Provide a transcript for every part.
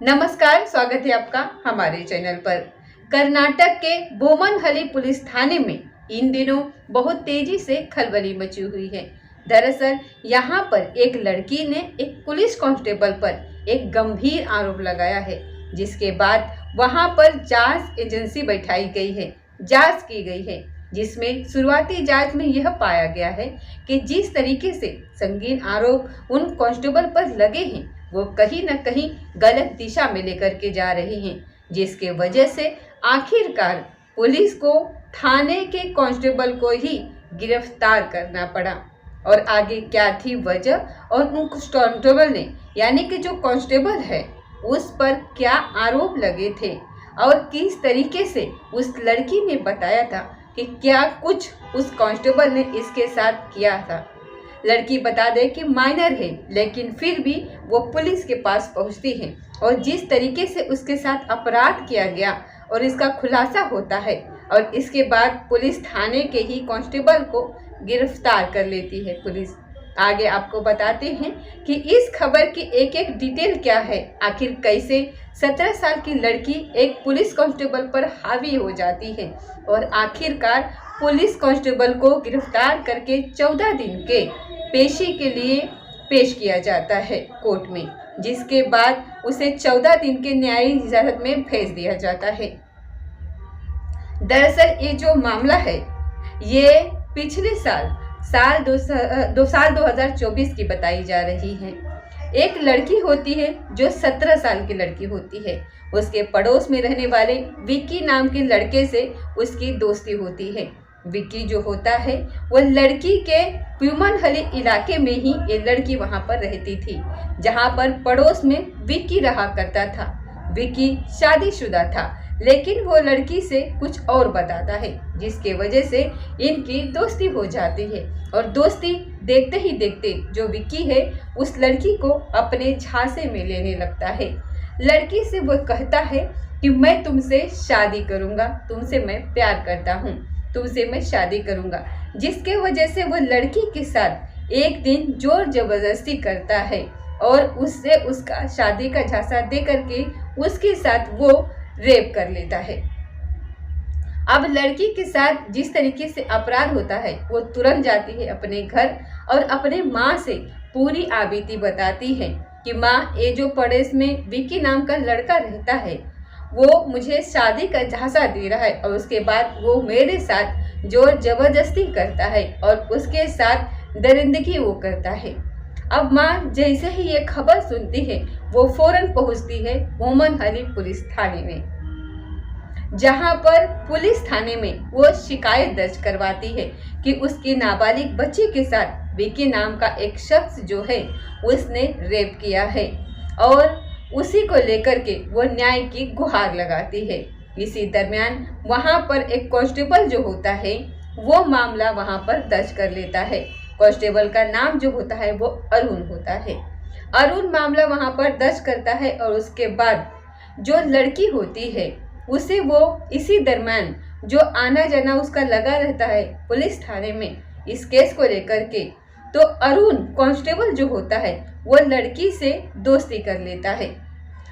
नमस्कार, स्वागत है आपका हमारे चैनल पर। कर्नाटक के बोमनहली पुलिस थाने में इन दिनों बहुत तेजी से खलबली मची हुई है। दरअसल यहाँ पर एक लड़की ने एक पुलिस कांस्टेबल पर एक गंभीर आरोप लगाया है, जिसके बाद वहाँ पर जांच एजेंसी बैठाई गई है, जांच की गई है, जिसमें शुरुआती जांच में यह पाया गया है कि जिस तरीके से संगीन आरोप उन कांस्टेबल पर लगे हैं वो कहीं न कहीं गलत दिशा में लेकर के जा रहे हैं, जिसके वजह से आखिरकार पुलिस को थाने के कांस्टेबल को ही गिरफ्तार करना पड़ा। और आगे क्या थी वजह और उन कांस्टेबल ने यानी कि जो कांस्टेबल है उस पर क्या आरोप लगे थे और किस तरीके से उस लड़की ने बताया था कि क्या कुछ उस कांस्टेबल ने इसके साथ किया था। लड़की बता दे कि माइनर है, लेकिन फिर भी वो पुलिस के पास पहुंचती है और जिस तरीके से उसके साथ अपराध किया गया और इसका खुलासा होता है और इसके बाद पुलिस थाने के ही कांस्टेबल को गिरफ्तार कर लेती है पुलिस। आगे आपको बताते हैं कि इस खबर की एक एक डिटेल क्या है, आखिर कैसे 17 साल की लड़की एक पुलिस कांस्टेबल पर हावी हो जाती है और आखिरकार पुलिस कांस्टेबल को गिरफ्तार करके 14 दिन के पेशी के लिए पेश किया जाता है कोर्ट में, जिसके बाद उसे 14 दिन के न्यायिक हिरासत में भेज दिया जाता है। दरअसल ये जो मामला है ये पिछले साल 2024 की बताई जा रही है। एक लड़की होती है जो 17 साल की लड़की होती है, उसके पड़ोस में रहने वाले विक्की नाम के लड़के से उसकी दोस्ती होती है। विक्की जो होता है वो लड़की के बोमनहली इलाके में ही ये लड़की वहां पर रहती थी, जहां पर पड़ोस में विक्की रहा करता था। विक्की शादीशुदा था, लेकिन वो लड़की से कुछ और बताता है, जिसके वजह से इनकी दोस्ती हो जाती है और दोस्ती देखते ही देखते जो विक्की है उस लड़की को अपने झांसे में लेने लगता है। लड़की से वो कहता है कि मैं तुमसे शादी करूंगा, तुमसे मैं प्यार करता हूँ, तुमसे मैं शादी करूंगा, जिसके वजह से वो लड़की के साथ एक दिन जोर जबरदस्ती करता है और उससे उसका शादी का झांसा दे करके उसके साथ वो रेप कर लेता है। अब लड़की के साथ जिस तरीके से अपराध होता है वो तुरंत जाती है अपने घर और अपने माँ से पूरी आबिती बताती है कि माँ, ये जो पड़ोस में विक्की नाम का लड़का रहता है वो मुझे शादी का झांसा दे रहा है और उसके बाद वो मेरे साथ जोर जबरदस्ती करता है और उसके साथ दरिंदगी वो करता है। अब माँ जैसे ही ये खबर सुनती है वो फौरन पहुंचती है बोमनहली पुलिस थाने में, जहां पर पुलिस थाने में वो शिकायत दर्ज करवाती है कि उसकी नाबालिग बच्ची के साथ विक्की नाम का एक शख्स जो है उसने रेप किया है और उसी को लेकर के वो न्याय की गुहार लगाती है। इसी दरमियान वहां पर एक कांस्टेबल जो होता है वो मामला वहां पर दर्ज कर लेता है। कांस्टेबल का नाम जो होता है वो अरुण होता है। अरुण मामला वहां पर दर्ज करता है और उसके बाद जो लड़की होती है उसे वो इसी दरमियान जो आना जाना उसका लगा रहता है पुलिस थाने में इस केस को लेकर के, तो अरुण कांस्टेबल जो होता है वो लड़की से दोस्ती कर लेता है।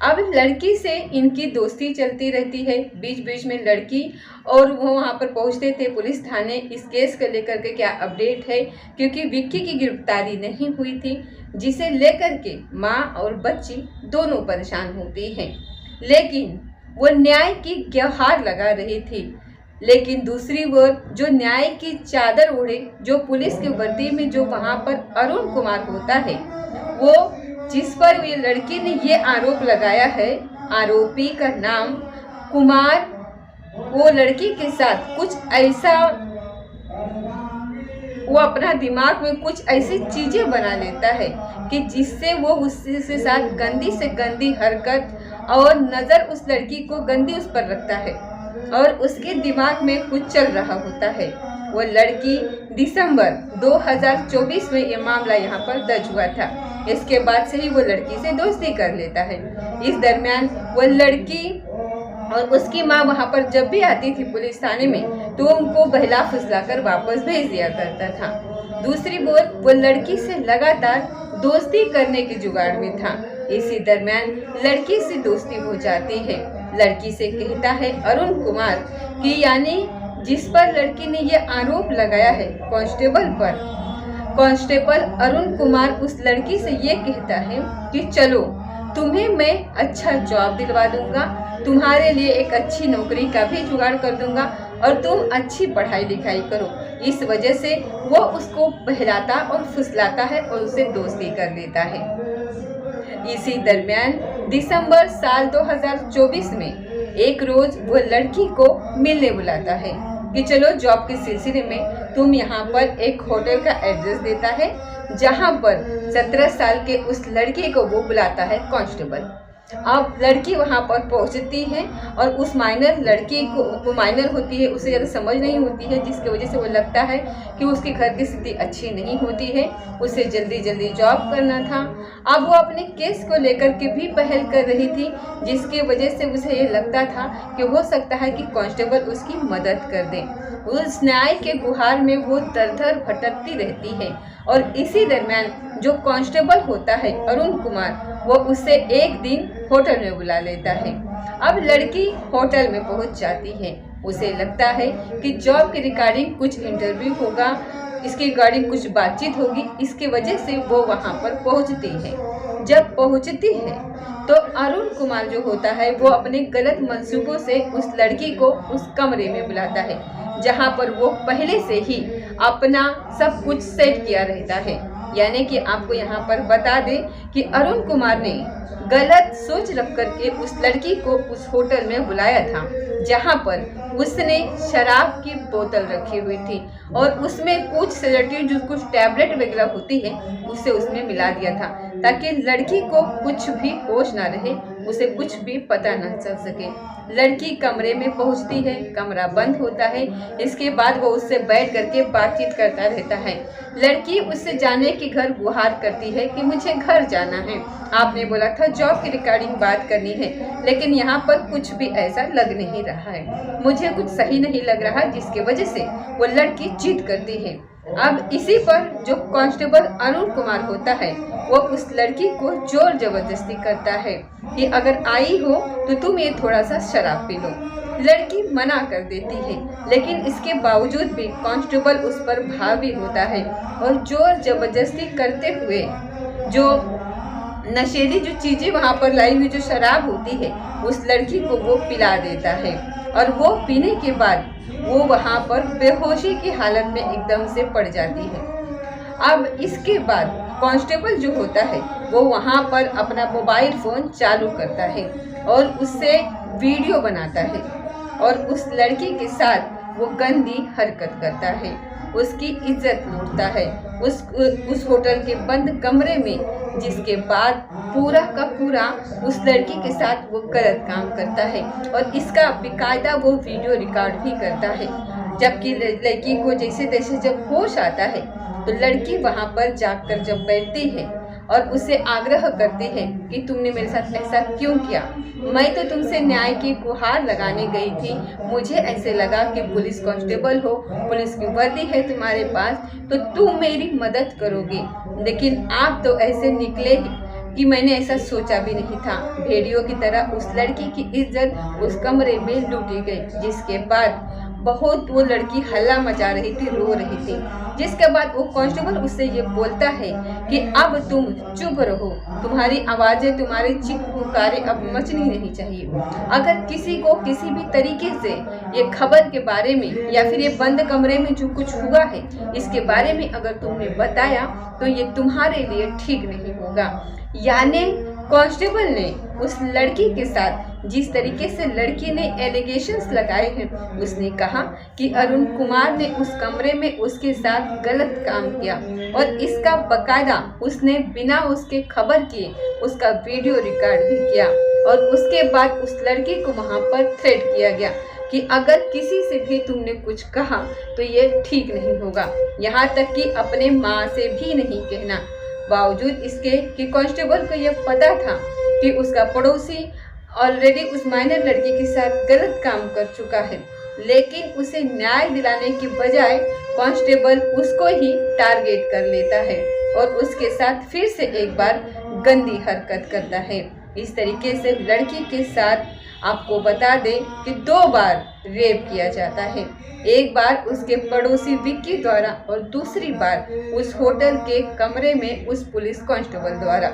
अब लड़की से इनकी दोस्ती चलती रहती है, बीच बीच में लड़की और वो वहाँ पर पहुँचते थे पुलिस थाने इस केस को लेकर के क्या अपडेट है, क्योंकि विक्की की गिरफ्तारी नहीं हुई थी, जिसे लेकर के माँ और बच्ची दोनों परेशान होती हैं। लेकिन वो न्याय की गुहार लगा रही थी, लेकिन दूसरी ओर जो न्याय की चादर ओढ़े जो पुलिस की वर्दी में जो वहाँ पर अरुण कुमार होता है, वो जिस पर ये लड़की ने ये आरोप लगाया है, आरोपी का नाम कुमार, वो लड़की के साथ कुछ ऐसा वो अपना दिमाग में कुछ ऐसी चीजें बना लेता है कि जिससे वो उसके साथ गंदी से गंदी हरकत और नजर उस लड़की को गंदी उस पर रखता है और उसके दिमाग में कुछ चल रहा होता है। वो लड़की दिसंबर 2024 में ये मामला यहाँ पर दर्ज हुआ था। इसके बाद से ही वो लड़की से दोस्ती कर लेता है। इस दरमियान वो लड़की और उसकी माँ वहाँ पर जब भी आती थी पुलिस थाने में तो उनको बहला फुसला कर वापस भेज दिया करता था। दूसरी ओर वो लड़की से लगातार दोस्ती करने के जुगाड़ में था। इसी दरमियान लड़की से दोस्ती हो जाती है। लड़की से कहता है अरुण कुमार कि यानी जिस पर लड़की ने ये आरोप लगाया है कांस्टेबल पर, कांस्टेबल अरुण कुमार उस लड़की से ये कहता है कि चलो तुम्हें मैं अच्छा जॉब दिलवा दूंगा, तुम्हारे लिए एक अच्छी नौकरी का भी जुगाड़ कर दूंगा और तुम अच्छी पढ़ाई लिखाई करो। इस वजह से वो उसको बहलाता और फुसलाता है और उसे दोस्ती कर लेता है। इसी दरमियान दिसंबर साल 2024 में एक रोज वो लड़की को मिलने बुलाता है कि चलो जॉब के सिलसिले में तुम यहाँ पर एक होटल का एड्रेस देता है जहाँ पर 17 साल के उस लड़के को वो बुलाता है कांस्टेबल। अब लड़की वहाँ पर पहुँचती है और उस माइनर लड़की को, वो माइनर होती है, उसे ज़्यादा समझ नहीं होती है, जिसकी वजह से वो लगता है कि उसके घर की स्थिति अच्छी नहीं होती है, उसे जल्दी जल्दी जॉब करना था। अब वो अपने केस को लेकर के भी पहल कर रही थी, जिसकी वजह से उसे ये लगता था कि हो सकता है कि कांस्टेबल उसकी मदद कर दे। उस न्याय के गुहार में वो दर-दर भटकती रहती है और इसी दरमियान जो कांस्टेबल होता है अरुण कुमार, वो उसे एक दिन होटल में बुला लेता है। अब लड़की होटल में पहुंच जाती है। उसे लगता है कि जॉब के रिगार्डिंग कुछ इंटरव्यू होगा, इसके रिगार्डिंग कुछ बातचीत होगी, इसकी वजह से वो वहां पर पहुंचती है। जब पहुंचती है तो अरुण कुमार जो होता है वो अपने गलत मंसूबों से उस लड़की को उस कमरे में बुलाता है जहां पर वो पहले से ही अपना सब कुछ सेट किया रहता है। यानी कि आपको यहाँ पर बता दें कि अरुण कुमार ने गलत सोच रख करके उस लड़की को उस होटल में बुलाया था जहाँ पर उसने शराब की बोतल रखी हुई थी और उसमें कुछ सेडेटिव जो कुछ टैबलेट वगैरह होती है उसे उसमें मिला दिया था ताकि लड़की को कुछ भी होश ना रहे, उसे कुछ भी पता ना चल सके। लड़की कमरे में पहुंचती है, कमरा बंद होता है। इसके बाद वो उससे बैठ करके बातचीत करता रहता है। लड़की उससे जाने की घर गुहार करती है कि मुझे घर जाना है, आपने बोला था जॉब की रिगार्डिंग बात करनी है, लेकिन यहाँ पर कुछ भी ऐसा लग नहीं रहा है, मुझे कुछ सही नहीं लग रहा, जिसकी वजह से वो लड़की जिद करती है। अब इसी पर जो कांस्टेबल अरुण कुमार होता है वो उस लड़की को जोर जबरदस्ती करता है कि अगर आई हो तो तुम ये थोड़ा सा शराब पी लो। लड़की मना कर देती है, लेकिन इसके बावजूद भी कांस्टेबल उस पर हावी होता है और जोर जबरदस्ती करते हुए जो नशीली जो चीज़ें वहाँ पर लाई हुई जो शराब होती है उस लड़की को वो पिला देता है और वो पीने के बाद वो वहाँ पर बेहोशी की हालत में एकदम से पड़ जाती है। अब इसके बाद कांस्टेबल जो होता है वो वहाँ पर अपना मोबाइल फ़ोन चालू करता है और उससे वीडियो बनाता है और उस लड़की के साथ वो गंदी हरकत करता है, उसकी इज्जत लूटता है उस होटल के बंद कमरे में। जिसके बाद पूरा का पूरा उस लड़की के साथ वो गलत काम करता है और इसका बेकायदा वो वीडियो रिकॉर्ड भी करता है। जबकि लड़की को जैसे तैसे जब होश आता है तो लड़की वहाँ पर जाकर जब बैठती है और उसे आग्रह करती है कि तुमने मेरे साथ ऐसा क्यों किया, मैं तो तुमसे न्याय की गुहार लगाने गई थी, मुझे ऐसे लगा कि पुलिस कांस्टेबल हो, पुलिस की वर्दी है तुम्हारे पास तो तुम मेरी मदद करोगे, लेकिन आप तो ऐसे निकले कि मैंने ऐसा सोचा भी नहीं था। भेड़ियों की तरह उस लड़की की इज्जत उस कमरे में लूटी गई। जिसके बाद बहुत वो लड़की हल्ला मचा रही थी, रो रही थी। जिसके बाद वो कांस्टेबल उससे ये बोलता है कि अब तुम चुप रहो, तुम्हारी आवाज़ें, तुम्हारी चीख पुकारें अब मचनी नहीं चाहिए। अगर किसी को किसी भी तरीके से ये खबर के बारे में या फिर ये बंद कमरे में जो कुछ हुआ है इसके बारे में अगर तुमने बताया तो ये तुम्हारे लिए ठीक नहीं होगा। यानी कांस्टेबल ने उस लड़की के साथ जिस तरीके से लड़की ने एलिगेशंस लगाए हैं, उसने कहा कि अरुण कुमार ने उस कमरे में उसके साथ गलत काम किया और इसका बकायदा उसने बिना उसके खबर किए उसका वीडियो रिकॉर्ड भी किया और उसके बाद उस लड़की को वहां पर थ्रेट किया गया कि अगर किसी से भी तुमने कुछ कहा तो ये ठीक नहीं होगा, यहाँ तक कि अपने माँ से भी नहीं कहना। बावजूद इसके कि कांस्टेबल को यह पता था कि उसका पड़ोसी ऑलरेडी उस माइनर लड़की के साथ गलत काम कर चुका है, लेकिन उसे न्याय दिलाने की बजाय कांस्टेबल उसको ही टारगेट कर लेता है और उसके साथ फिर से एक बार गंदी हरकत करता है। इस तरीके से लड़की के साथ आपको बता दें कि 2 बार रेप किया जाता है। एक बार उसके पड़ोसी विक्की द्वारा और दूसरी बार उस होटल के कमरे में उस पुलिस कांस्टेबल द्वारा।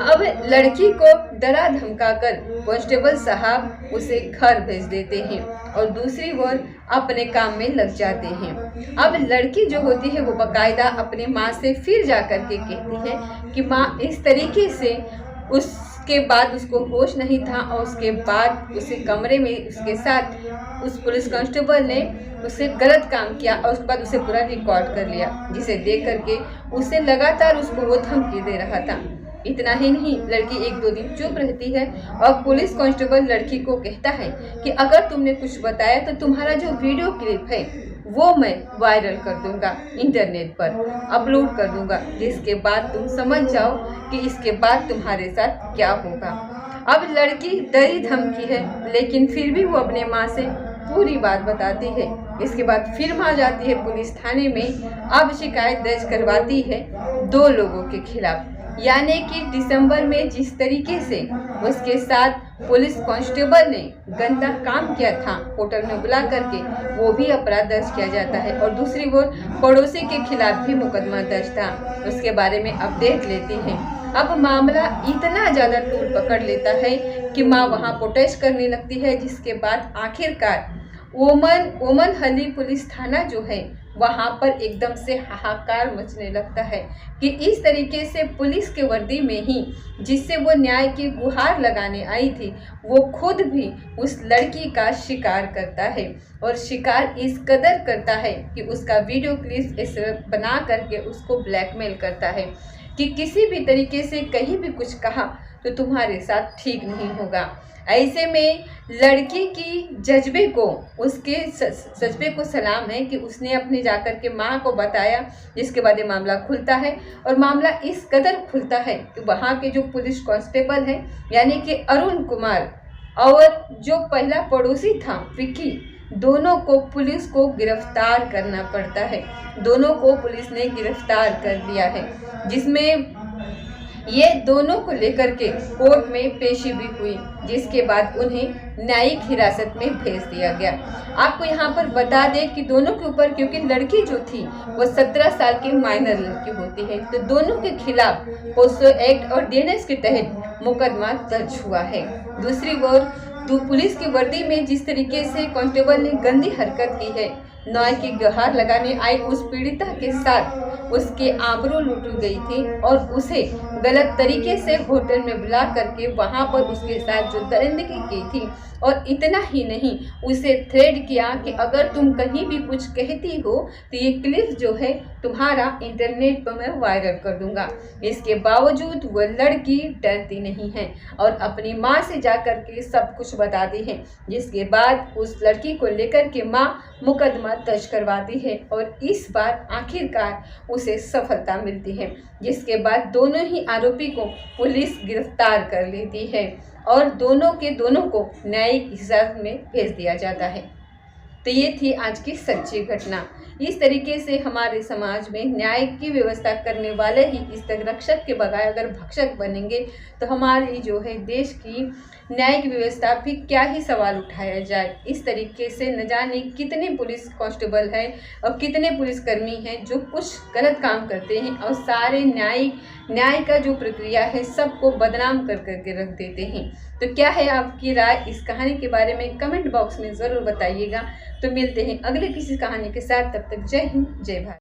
अब लड़की को डरा धमकाकर कांस्टेबल साहब उसे घर भेज देते हैं और दूसरी ओर अपने काम में लग जाते हैं। अब लड़की जो होती है वो बाकायदा अपनी माँ से फिर जाकर के कहती है कि माँ इस तरीके से उसके बाद उसको होश नहीं था और उसके बाद उसे कमरे में उसके साथ उस पुलिस कांस्टेबल ने उससे गलत काम किया और उसके बाद उसे पूरा रिकॉर्ड कर लिया, जिसे देख करके उसे लगातार उसको वो धमकी दे रहा था। इतना ही नहीं, लड़की 1-2 दिन चुप रहती है और पुलिस कांस्टेबल लड़की को कहता है कि अगर तुमने कुछ बताया तो तुम्हारा जो वीडियो क्लिप है वो मैं वायरल कर दूंगा, इंटरनेट पर अपलोड कर दूंगा, जिसके बाद तुम समझ जाओ कि इसके बाद तुम्हारे साथ क्या होगा। अब लड़की डरी धमकी है, लेकिन फिर भी वो अपने माँ से पूरी बात बताती है। इसके बाद फिर माँ जाती है पुलिस थाने में। अब शिकायत दर्ज करवाती है 2 लोगों के खिलाफ, यानी कि दिसंबर में जिस तरीके से उसके साथ पुलिस कांस्टेबल ने गंदा काम किया था होटल में बुला करके, वो भी अपराध दर्ज किया जाता है और दूसरी ओर पड़ोसी के खिलाफ भी मुकदमा दर्ज था। उसके बारे में अपडेट लेती हैं। अब मामला इतना ज़्यादा तूल पकड़ लेता है कि माँ वहाँ प्रोटेस्ट करने लगती है, जिसके बाद आखिरकार ओमन हली पुलिस थाना जो है वहाँ पर एकदम से हाहाकार मचने लगता है कि इस तरीके से पुलिस के वर्दी में ही जिससे वो न्याय की गुहार लगाने आई थी, वो खुद भी उस लड़की का शिकार करता है और शिकार इस कदर करता है कि उसका वीडियो क्लिप बना करके उसको ब्लैकमेल करता है कि किसी भी तरीके से कहीं भी कुछ कहा तो तुम्हारे साथ ठीक नहीं होगा। ऐसे में लड़की की जज्बे को, उसके जज्बे को सलाम है कि उसने अपने जाकर के माँ को बताया, जिसके बाद ये मामला खुलता है और मामला इस कदर खुलता है कि वहाँ के जो पुलिस कांस्टेबल हैं यानी कि अरुण कुमार और जो पहला पड़ोसी था विक्की, दोनों को पुलिस को गिरफ्तार करना पड़ता है। दोनों को पुलिस ने गिरफ्तार कर लिया है, जिसमें ये दोनों को लेकर के कोर्ट में पेशी भी हुई, जिसके बाद उन्हें न्यायिक हिरासत में भेज दिया गया। आपको यहाँ पर बता दें कि दोनों के ऊपर, क्योंकि लड़की जो थी वो 17 साल की माइनर लड़की होती है, तो दोनों के खिलाफ पोस्को एक्ट और DNS के तहत मुकदमा दर्ज हुआ है। दूसरी ओर पुलिस की वर्दी में जिस तरीके से कांस्टेबल ने गंदी हरकत की है, न्याय की गुहार लगाने आई उस पीड़िता के साथ उसके आबरू लूटी गई थी और उसे गलत तरीके से होटल में बुला करके वहां पर उसके साथ जो दरिंदगी की थी, और इतना ही नहीं उसे थ्रेड किया कि अगर तुम कहीं भी कुछ कहती हो तो ये क्लिप जो है तुम्हारा इंटरनेट पर मैं वायरल कर दूंगा। इसके बावजूद वो लड़की डरती नहीं है और अपनी माँ से जाकर के सब कुछ बताती है, जिसके बाद उस लड़की को लेकर के माँ मुकदमा दर्ज करवाती है और इस बार आखिरकार उसे सफलता मिलती है, जिसके बाद दोनों ही आरोपी को पुलिस गिरफ्तार कर लेती है और दोनों को न्यायिक हिरासत में भेज दिया जाता है। तो ये थी आज की सच्ची घटना। इस तरीके से हमारे समाज में न्याय की व्यवस्था करने वाले ही इस तक रक्षक के बजाय अगर भक्षक बनेंगे तो हमारी जो है देश की न्यायिक व्यवस्था भी क्या ही सवाल उठाया जाए। इस तरीके से न जाने कितने पुलिस कांस्टेबल हैं और कितने पुलिसकर्मी हैं जो कुछ गलत काम करते हैं और सारे न्याय का जो प्रक्रिया है सबको बदनाम कर करके रख देते हैं। तो क्या है आपकी राय इस कहानी के बारे में कमेंट बॉक्स में ज़रूर बताइएगा। तो मिलते हैं अगले किसी कहानी के साथ, तब तक जय हिंद जय भारत।